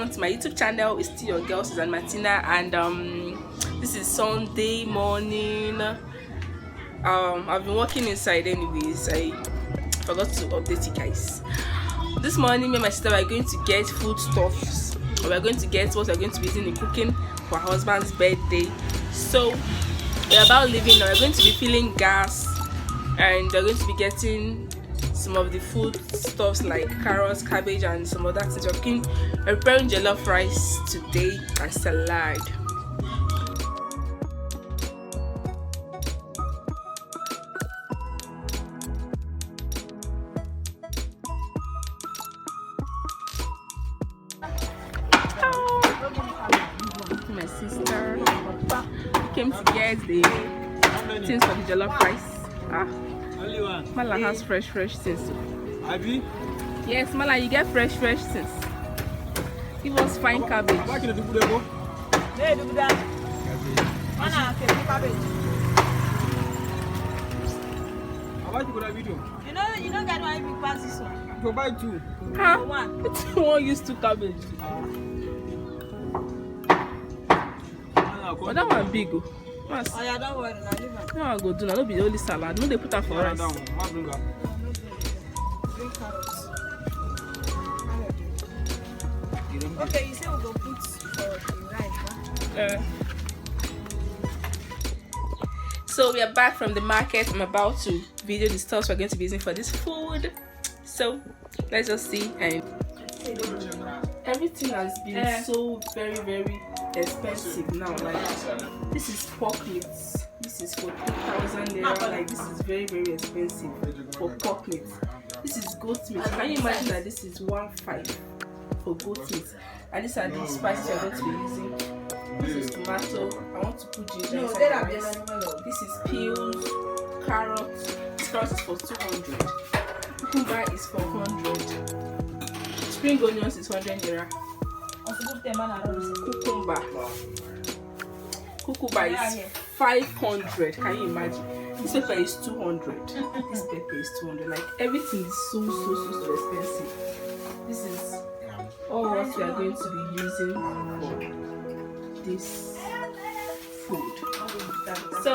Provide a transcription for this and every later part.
welcome to my YouTube channel. It's still your girl Suzan Martina, and this is Sunday morning. I've been working inside anyways. I forgot to update you guys. This morning me and my sister are going to get foodstuffs. We're going to get what we're going to be using in cooking for her husband's birthday. So we're about leaving now. We're going to be filling gas, and we're going to be getting some of the food stuffs like carrots, cabbage, and some other things. We're preparing jollof rice today and salad. My sister came to get the things for the jollof rice. Mala has fresh things. Abi? Yes, Mala, you get fresh things. Give us fine cabbage. You know that one big pass this one. You buy two. Huh? One. One use two cabbage. But that one big. Oh yeah, don't worry, now leave it. No, I go do. Now no be only salad. No, they put that for rice. Bring carrots. Okay, you say we go put for the rice, huh? So we are back from the market. I'm about to video the stuff we're going to be using for this food. So let's just see. And everything has been so very expensive now. Like this is pork meat. This is for 2,000 naira. Like this is very expensive for pork meat. This is goat meat. Can you imagine that this is 1.5 for goat meat? And these are the spices we're going to be using. This is tomato. I want to put ginger inside the rice. This is peels, carrots. This carrot is for 200. Cucumber is for 100. Spring onions is 100 naira. Cucumber is 500. Can you imagine? This pepper is 200. This pepper is 200. Like everything is so expensive. This is all what we are going to be using for this food. So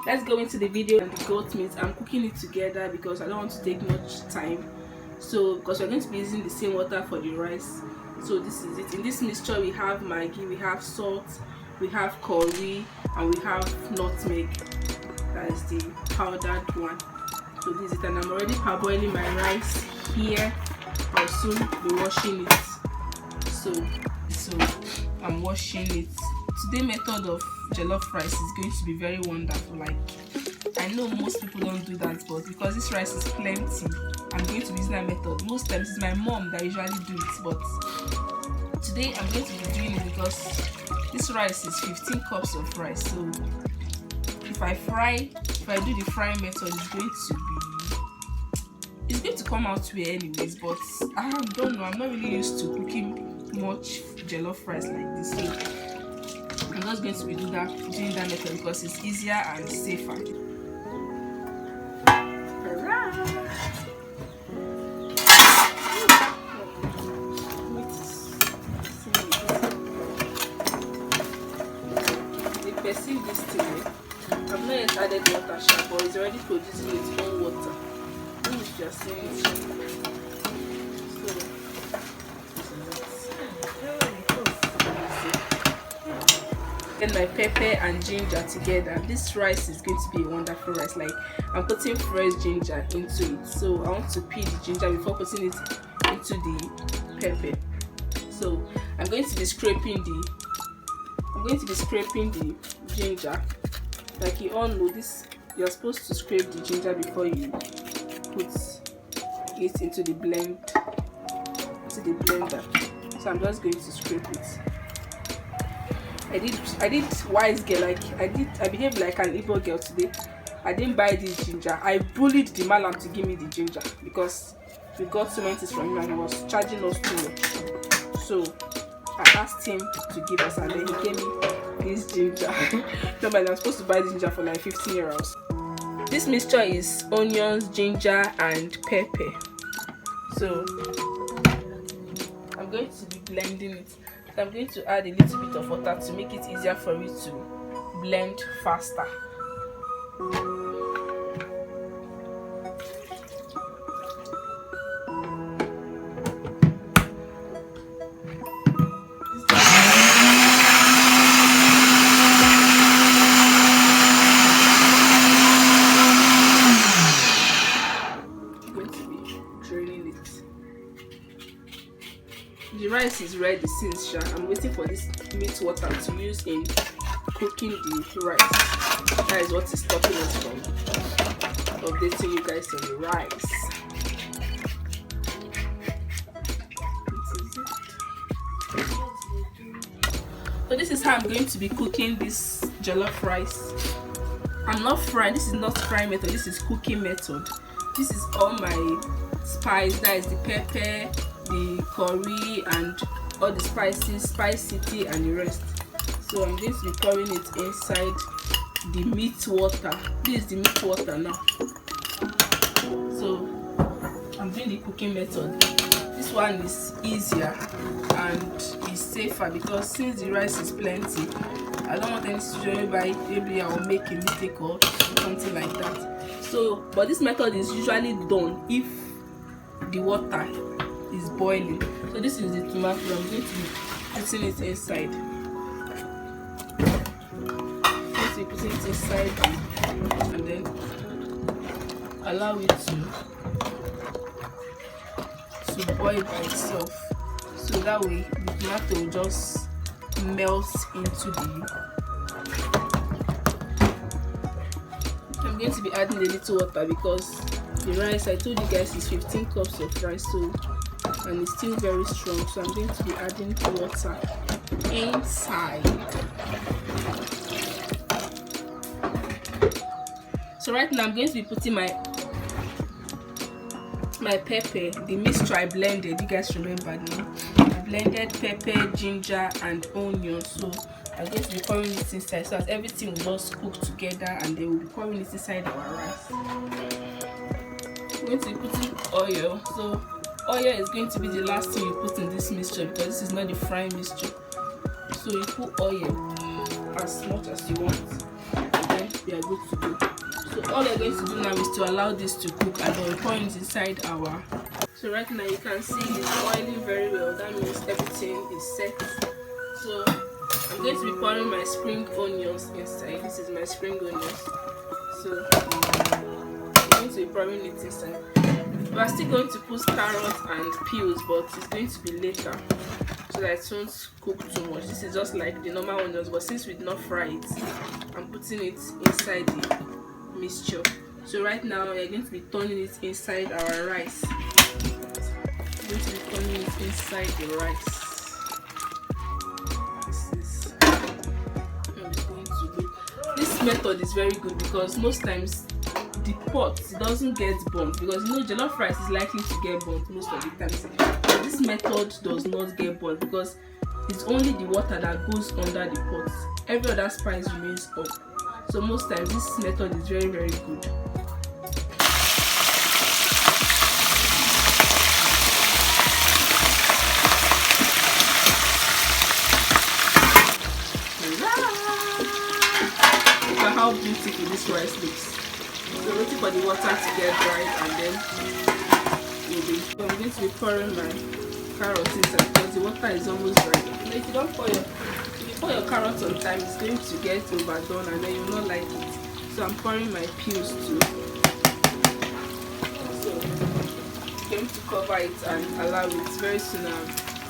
let's go into the video. And the goat meat, I'm cooking it together because I don't want to take much time. So because we're going to be using the same water for the rice. So this is it. In this mixture we have Maggi, we have salt, we have curry, and we have nutmeg. That is the powdered one. So this is it, and I'm already parboiling my rice here. I'll soon be washing it. So I'm washing it. Today's method of jollof rice is going to be very wonderful. Like I know most people don't do that, but because this rice is plenty, I'm going to be using that method. Most times it's my mom that usually do it, but today I'm going to be doing it because this rice is 15 cups of rice. So if I do the frying method, it's going to come out well anyways. But I don't know, I'm not really used to cooking much jollof rice like this. So I'm just going to be doing that method because it's easier and safer. Perceive this thing. I've not yet added water, but it's already producing its own water. I don't know if you're seeing it. Get my pepper and ginger together. This rice is going to be a wonderful rice. Like I'm putting fresh ginger into it, so I want to peel the ginger before putting it into the pepper. So I'm going to be scraping the ginger. Like you all know, this you're supposed to scrape the ginger before you put it into the blender. So I'm just going to scrape it. I did wise girl. Like I behaved like an Igbo girl today. I didn't buy this ginger. I bullied the malam to give me the ginger because we got so many things from him and he was charging us too much. So I asked him to give us, and then he gave me this ginger. No, but I'm supposed to buy this ginger for like 15 euros. This mixture is onions, ginger, and pepper. So I'm I'm going to be blending it. So I'm going to add a little bit of water to make it easier for it to blend faster. The rice is ready since I'm waiting for this meat water to use in cooking the rice. That is what is stopping us from updating you guys on the rice. So this is how I'm going to be cooking this jollof rice. I'm not frying. This is not frying method. This is cooking method. This is all my spice. That is the pepper, the curry, and all the spices, spice city, and the rest. So I'm going to be pouring it inside the meat water. This is the meat water now. So I'm doing the cooking method. This one is easier and is safer because since the rice is plenty, I don't want any situation whereby maybe I will make a mistake or something like that. So, but this method is usually done if the water is boiling. So this is the tomato. I'm going to be putting it inside. I'm going to be putting it inside and then allow it to boil by itself. So that way the tomato will just melt into the. I'm going to be adding a little water because the rice, I told you guys, is 15 cups of rice, so and it's still very strong, so I'm going to be adding water inside. So right now I'm going to be putting my pepper, the mixture I blended. You guys remember now? I blended pepper, ginger, and onion. So I'm going to be pouring it inside so that everything will just cook together, and then we'll be pouring it inside our rice. I'm going to be putting oil. So oil is going to be the last thing you put in this mixture because this is not the frying mixture. So you put oil as much as you want, and then we are good to go. So all we're going to do now is to allow this to cook, and then we pour it inside our. So right now you can see it's boiling very well. That means everything is set. So I'm going to be pouring my spring onions inside. This is my spring onions. So I'm going to be pouring it inside. We are still going to put carrots and peels, but it's going to be later so that it won't cook too much. This is just like the normal onions, but since we did not fry it, I'm putting it inside the mixture. So right now we are going to be turning it inside our rice. I'm going to be turning it inside the rice. This method is very good because most times the pot doesn't get burnt, because you know jollof rice is likely to get burnt most of the times. But this method does not get burnt because it's only the water that goes under the pot. Every other spice remains up. So most times this method is very, very good. Look at how beautiful this rice looks. So waiting for the water to get dry, and then we'll be. So I'm going to be pouring my carrots inside because the water is almost dry. So if you don't pour your carrots on time, it's going to get overdone and then you will not like it. So I'm pouring my peels too. So I'm going to cover it and allow it. Very soon the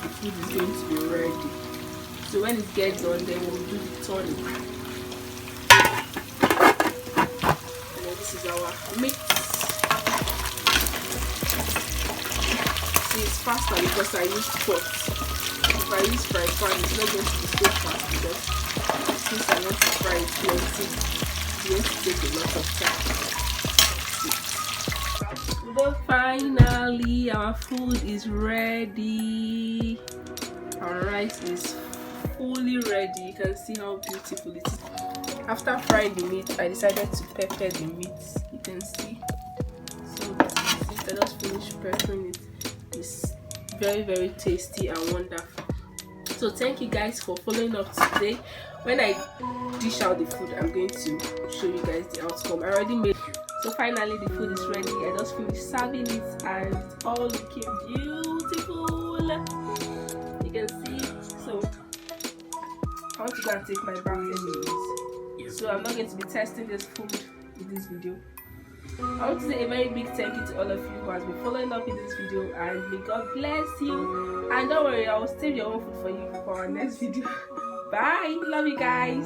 food is going to be ready. So when it gets done, then we'll do the turning. And then this is our mix. See, it's faster because I used pot. If I use fry pan, it's not going to be so fast because since I want to fry it plenty, it's going to take a lot of time. But finally, our food is ready. Our rice is fully ready. You can see how beautiful it is. After frying the meat, I decided to pepper the meat. You can see. So since I just finished peppering it, it's very, very tasty and wonderful. So thank you guys for following up today. When I dish out the food, I'm going to show you guys the outcome. I already made. So finally the food is ready. I just finished serving it and it's all looking beautiful. You can see. So I want to go and take my bath anyways. So I'm not going to be testing this food in this video. I want to say a very big thank you to all of you who has been following up in this video, and may God bless you. And don't worry, I will save your own food for you for our next video. Bye. Love you guys.